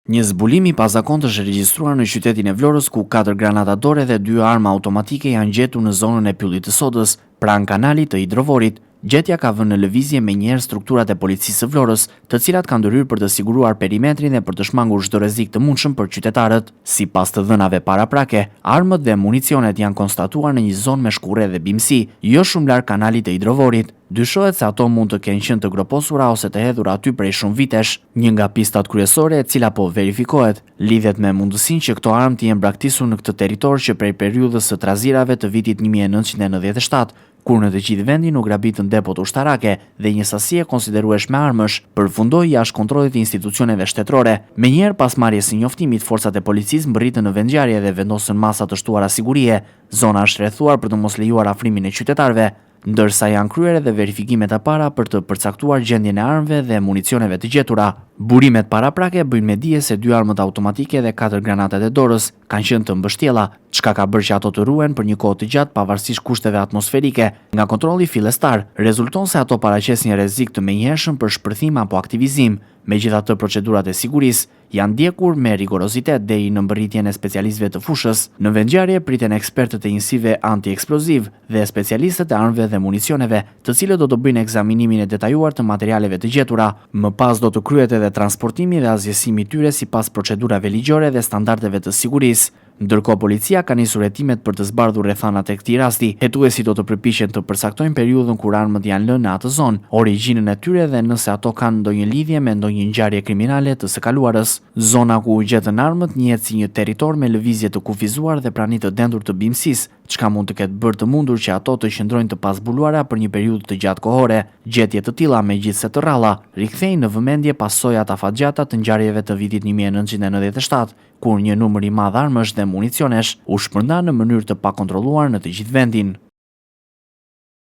Një zbulim i pazakontë është regjistruar në qytetin e Vlorës ku 4 granata dore dhe 2 arma automatike janë gjetur në zonën e pyllit të sodës, pranë kanalit të hidrovorit. Gjetja ka vënë në lëvizje menjëherë strukturat e policisë së Vlorës, të cilat kanë ndërhyrë për të siguruar perimetrin dhe për të shmangur çdo rrezik të mundshëm për qytetarët. Sipas të dhënave paraprake, armët dhe municionet janë konstatuar në një zonë me shkurrë dhe bimësi, jo shumë larg kanalit të hidrovorit. Dyshohet se ato mund të kenë qenë të groposura ose të hedhura aty prej shumë vitesh. Një nga pistat kryesore, e cila po verifikohet, lidhet me mundësinë që këto armë të jenë braktisur në këtë territor që prej periudhës së trazirave të vitit 1997, kur në të gjithë vendin u grabitën depot ushtarake dhe një sasi e konsiderueshme armësh përfundoi jashtë kontrollit të institucioneve shtetërore. Menjëherë pas marrjes së njoftimit, forcat e policisë mbërritën në vendngjarje dhe vendosën masa të shtuara sigurie. Zona është rrethuar për të mos lejuar afrimin e qytetarëve, ndërsa janë kryer edhe verifikimet e para për të përcaktuar gjendjen e armëve dhe municioneve të gjetura. Burimet paraprake bëjnë me dije se 2 armët automatike dhe 4 granatat e dorës kanë qenë të mbështjella, çka ka bërë që ato të ruhen për një kohë të gjatë pavarësisht kushteve atmosferike. Nga kontrolli fillestar, rezulton se ato paraqesin një rrezik të menjëhershëm për shpërthim apo aktivizim. Megjithatë, procedurat e sigurisë janë ndjekur me rigorozitet deri në mbërritjen e specialistëve të fushës. Në vendngjarje priten ekspertët e njësive antieksploziv dhe specialistët e armëve dhe municioneve, të cilët do të bëjnë ekzaminimin e detajuar të materialeve të gjetura. Më pas do të kryhet edhe transportimi dhe azjesimi i tyre sipas procedurave ligjore dhe standardeve të sigurisë. Ndërkohë policia ka nisur hetimet për të zbardhur rrethanat e këtij rasti. Hetuesit do të përpiqen të përcaktojnë periudhën kur armët janë lënë në atë zonë, origjinën e tyre dhe nëse ato kanë ndonjë lidhje me ndonjë ngjarje kriminale të së kaluarës. Zona ku u gjetën armët njihet si një territor me lëvizje të kufizuar dhe prani të dendur të bimësisë, çka mund të ketë bërë të mundur që ato të qëndrojnë të pazbuluara për një periudhë të gjatë kohore. Gjetje të tilla, megjithse të rralla, rikthejnë në vëmendje pasojat afatgjata të ngjarjeve të vitit 1997, kur një numër i madh armësh dhe municionesh u shpërndan në mënyrë të pakontrolluar në të gjithë vendin.